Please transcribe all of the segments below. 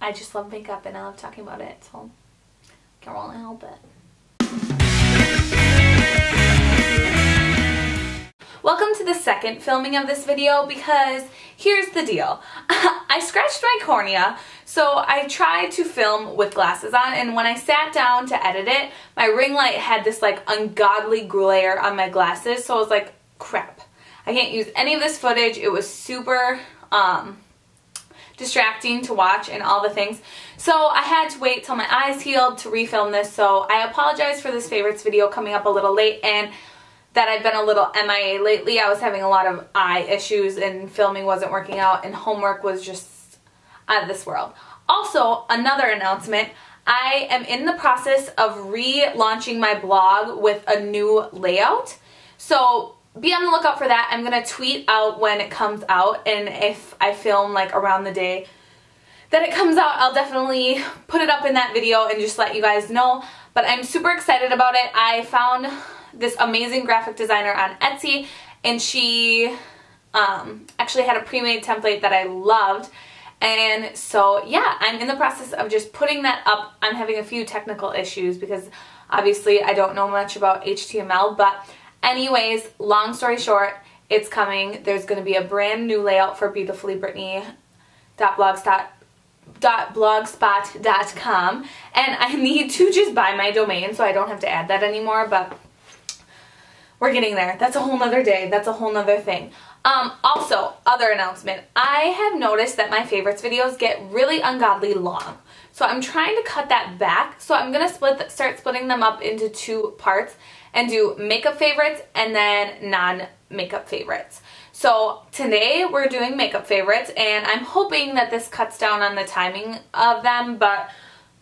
I just love makeup and I love talking about it, so can't really help it. Welcome to the second filming of this video because here's the deal. I scratched my cornea, so I tried to film with glasses on, and when I sat down to edit it, my ring light had this like ungodly glare on my glasses, so I was like, crap. I can't use any of this footage. It was super distracting to watch and all the things. So I had to wait till my eyes healed to refilm this, so I apologize for this favorites video coming up a little late and that I've been a little MIA lately. I was having a lot of eye issues and filming wasn't working out and homework was just out of this world. Also, another announcement, I am in the process of relaunching my blog with a new layout. So be on the lookout for that. I'm going to tweet out when it comes out, and if I film like around the day that it comes out, I'll definitely put it up in that video and just let you guys know. But I'm super excited about it. I found this amazing graphic designer on Etsy, and she actually had a pre-made template that I loved. And so yeah, I'm in the process of just putting that up. I'm having a few technical issues because obviously I don't know much about HTML, but anyways, long story short, it's coming. There's going to be a brand new layout for beautifulybritney.blogspot.com, and I need to just buy my domain so I don't have to add that anymore, but we're getting there. That's a whole nother day. That's a whole nother thing. Also, other announcement. I have noticed that my favorites videos get really ungodly long. So I'm trying to cut that back. So I'm going to start splitting them up into two parts and do makeup favorites and then non-makeup favorites. So today we're doing makeup favorites, and I'm hoping that this cuts down on the timing of them, but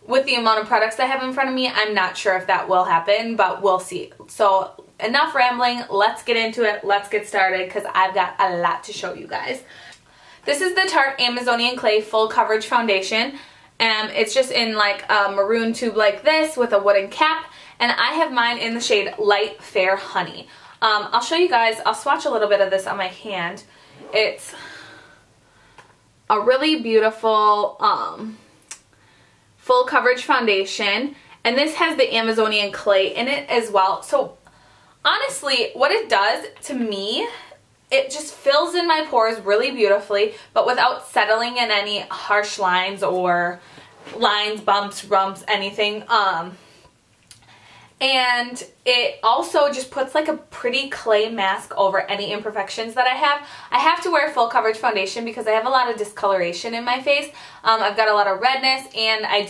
with the amount of products I have in front of me, I'm not sure if that will happen, but we'll see. So enough rambling, let's get into it, let's get started because I've got a lot to show you guys. This is the Tarte Amazonian Clay Full Coverage Foundation. It's just in like a maroon tube like this with a wooden cap, and I have mine in the shade Light Fair Honey. I'll show you guys, I'll swatch a little bit of this on my hand. It's a really beautiful full coverage foundation, and this has the Amazonian clay in it as well. So honestly, what it does to me, it just fills in my pores really beautifully, but without settling in any harsh lines or lines, bumps, rumps, anything. And it also just puts like a pretty clay mask over any imperfections that I have. I have to wear full coverage foundation because I have a lot of discoloration in my face. I've got a lot of redness, and I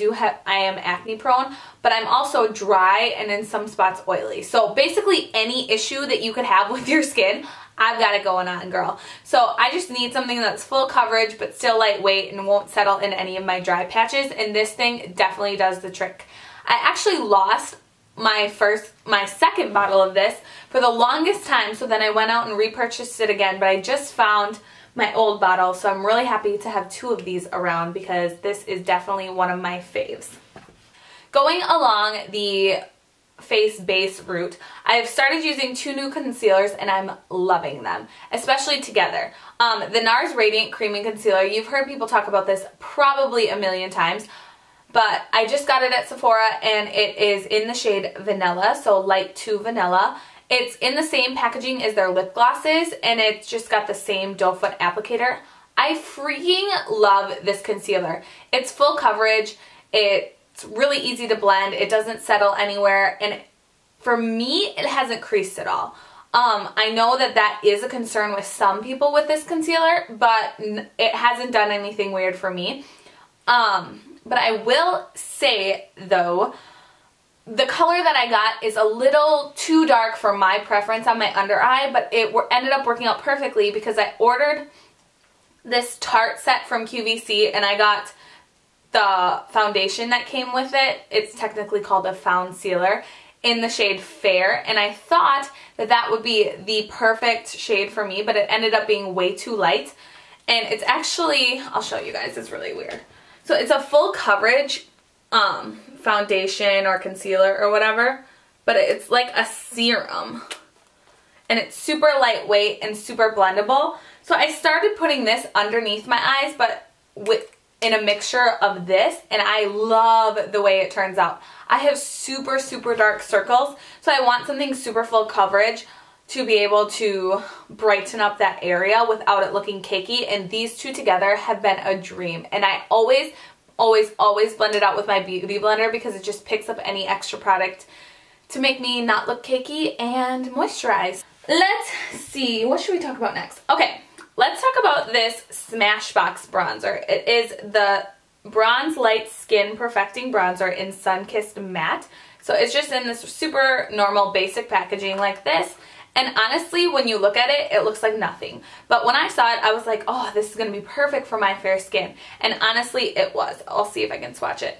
am acne prone, but I'm also dry and in some spots oily. So basically any issue that you could have with your skin, I've got it going on, girl. So I just need something that's full coverage but still lightweight and won't settle in any of my dry patches, and this thing definitely does the trick. I actually lost my second bottle of this for the longest time, so then I went out and repurchased it again, but I just found my old bottle, so I'm really happy to have two of these around because this is definitely one of my faves. Going along the face base route, I've started using two new concealers and I'm loving them, especially together. The NARS Radiant Creaming Concealer, you've heard people talk about this probably a million times, but I just got it at Sephora and it is in the shade Vanilla, so light to vanilla. It's in the same packaging as their lip glosses, and it's just got the same doe foot applicator. I freaking love this concealer. It's full coverage, it's really easy to blend, it doesn't settle anywhere, and for me, it hasn't creased at all. I know that that is a concern with some people with this concealer, but it hasn't done anything weird for me. But I will say, though, the color that I got is a little too dark for my preference on my under eye, but it ended up working out perfectly because I ordered this Tarte set from QVC and I got the foundation that came with it. It's technically called a Found Sealer in the shade Fair, and I thought that that would be the perfect shade for me, but it ended up being way too light. And it's actually, I'll show you guys, it's really weird. So it's a full coverage foundation or concealer or whatever, but it's like a serum. And it's super lightweight and super blendable. So I started putting this underneath my eyes, but in a mixture of this, and I love the way it turns out. I have super, super dark circles, so I want something super full coverage to be able to brighten up that area without it looking cakey, and these two together have been a dream. And I always blend it out with my beauty blender because it just picks up any extra product to make me not look cakey and moisturize. Let's see, what should we talk about next? Okay, let's talk about this Smashbox bronzer. It is the Bronze Light Skin Perfecting Bronzer in Sun-Kissed Matte. So it's just in this super normal basic packaging like this. And honestly, when you look at it, it looks like nothing. But when I saw it, I was like, oh, this is going to be perfect for my fair skin. And honestly, it was. I'll see if I can swatch it.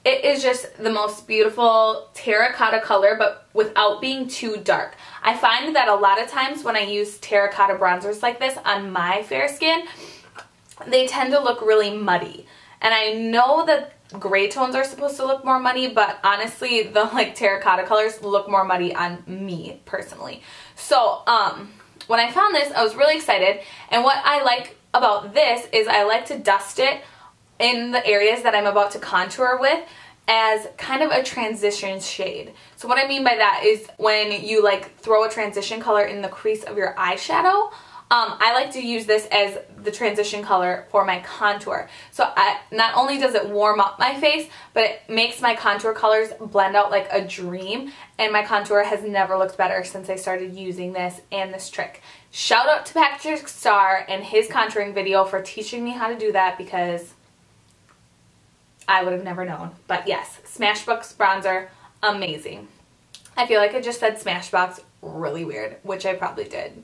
It is just the most beautiful terracotta color, but without being too dark. I find that a lot of times when I use terracotta bronzers like this on my fair skin, they tend to look really muddy. And I know that gray tones are supposed to look more muddy, but honestly, the like terracotta colors look more muddy on me personally. So, when I found this, I was really excited. And what I like about this is I like to dust it in the areas that I'm about to contour with as kind of a transition shade. So what I mean by that is when you like throw a transition color in the crease of your eyeshadow, I like to use this as the transition color for my contour. So not only does it warm up my face, but it makes my contour colors blend out like a dream. And my contour has never looked better since I started using this and this trick. Shout out to Patrick Starr and his contouring video for teaching me how to do that, because I would have never known. But yes, Smashbox bronzer, amazing. I feel like I just said Smashbox really weird, which I probably did.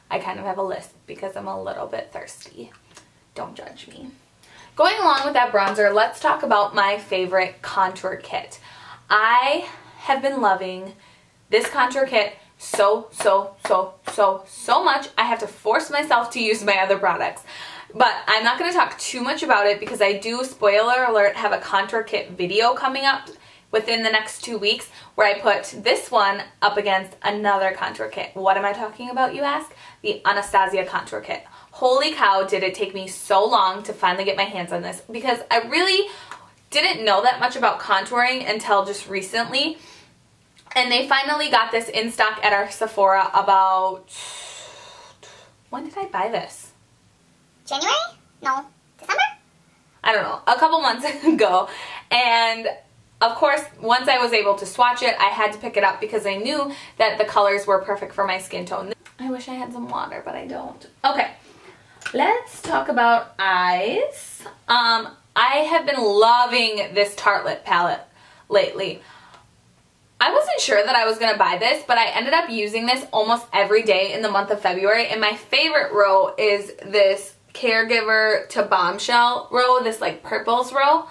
I kind of have a lisp because I'm a little bit thirsty. Don't judge me. Going along with that bronzer, let's talk about my favorite contour kit. I have been loving this contour kit so much. I have to force myself to use my other products. But I'm not going to talk too much about it because I do, spoiler alert, have a contour kit video coming up within the next 2 weeks where I put this one up against another contour kit. What am I talking about, you ask? The Anastasia contour kit. Holy cow, did it take me so long to finally get my hands on this, because I really didn't know that much about contouring until just recently. And they finally got this in stock at our Sephora about... When did I buy this? January? No, December? I don't know, a couple months ago. And of course, once I was able to swatch it, I had to pick it up because I knew that the colors were perfect for my skin tone. I wish I had some water, but I don't. Okay, let's talk about eyes. I have been loving this Tartelette palette lately. I wasn't sure that I was going to buy this, but I ended up using this almost every day in the month of February, and my favorite row is this Caregiver to Bombshell row, this like purples row.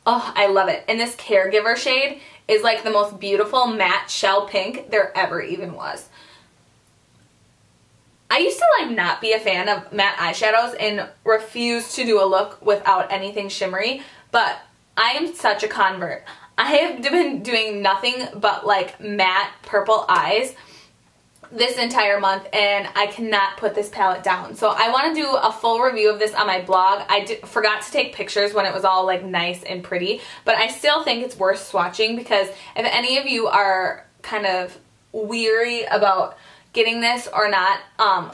Oh, I love it. And this Caregiver shade is like the most beautiful matte shell pink there ever even was. I used to like not be a fan of matte eyeshadows and refuse to do a look without anything shimmery, but I am such a convert. I have been doing nothing but like matte purple eyes this entire month, and I cannot put this palette down. So I want to do a full review of this on my blog. I forgot to take pictures when it was all like nice and pretty, but I still think it's worth swatching, because if any of you are kind of weary about getting this or not,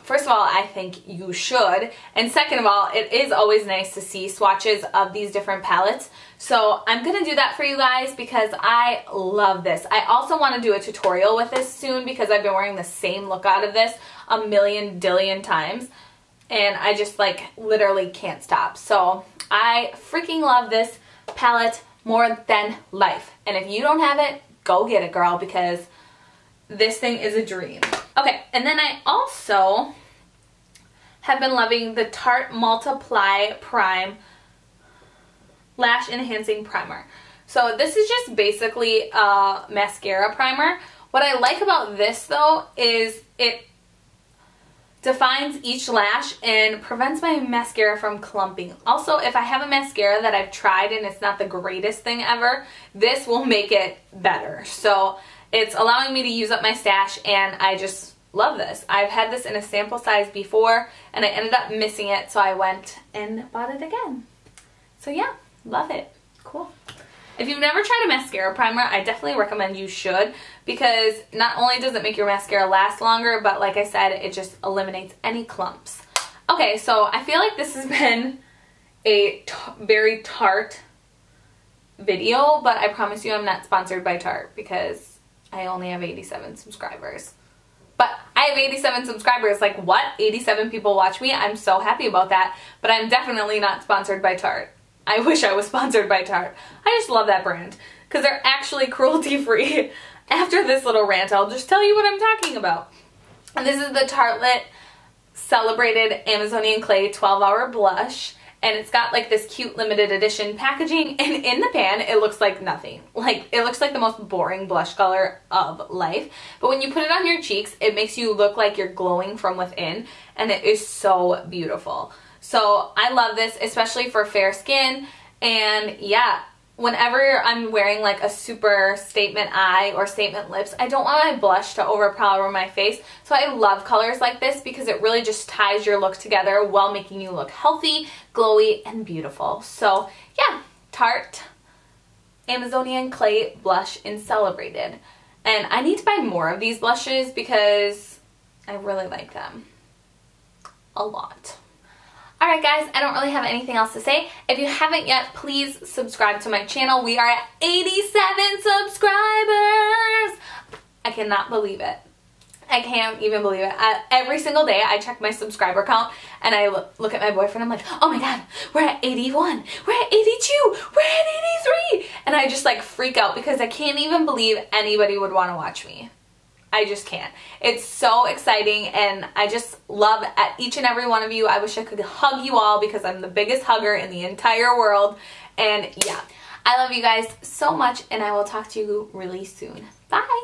first of all, I think you should, and second of all, it is always nice to see swatches of these different palettes. So I'm going to do that for you guys because I love this. I also want to do a tutorial with this soon because I've been wearing the same look out of this a million dillion times, and I just like literally can't stop. So I freaking love this palette more than life, and if you don't have it, go get it, girl, because this thing is a dream. Okay, and then I also have been loving the Tarte Multiply Prime Lash Enhancing Primer. So this is just basically a mascara primer. What I like about this though is it defines each lash and prevents my mascara from clumping. Also, if I have a mascara that I've tried and it's not the greatest thing ever, this will make it better. So it's allowing me to use up my stash, and I just love this. I've had this in a sample size before and I ended up missing it, so I went and bought it again. So yeah, love it. Cool. If you've never tried a mascara primer, I definitely recommend you should, because not only does it make your mascara last longer, but like I said, it just eliminates any clumps. Okay, so I feel like this has been a very Tarte video, but I promise you I'm not sponsored by Tarte because I only have 87 subscribers. But I have 87 subscribers. Like, what? 87 people watch me? I'm so happy about that, but I'm definitely not sponsored by Tarte. I wish I was sponsored by Tarte. I just love that brand because they're actually cruelty-free. After this little rant, I'll just tell you what I'm talking about. And this is the Tartelette Celebrated Amazonian Clay 12-Hour Blush. And it's got like this cute limited edition packaging, and in the pan it looks like nothing. Like, it looks like the most boring blush color of life. But when you put it on your cheeks, it makes you look like you're glowing from within, and it is so beautiful. So I love this, especially for fair skin. And yeah, whenever I'm wearing like a super statement eye or statement lips, I don't want my blush to overpower my face. So I love colors like this because it really just ties your look together while making you look healthy, glowy, and beautiful. So yeah, Tarte Amazonian Clay Blush in Celebrated. And I need to buy more of these blushes because I really like them a lot. Alright guys, I don't really have anything else to say. If you haven't yet, please subscribe to my channel. We are at 87 subscribers! I cannot believe it. I can't even believe it. Every single day I check my subscriber count and I look at my boyfriend. I'm like, oh my god, we're at 81, we're at 82, we're at 83! And I just like freak out because I can't even believe anybody would want to watch me. I just can't. It's so exciting, and I just love at each and every one of you. I wish I could hug you all because I'm the biggest hugger in the entire world. And yeah, I love you guys so much, and I will talk to you really soon. Bye!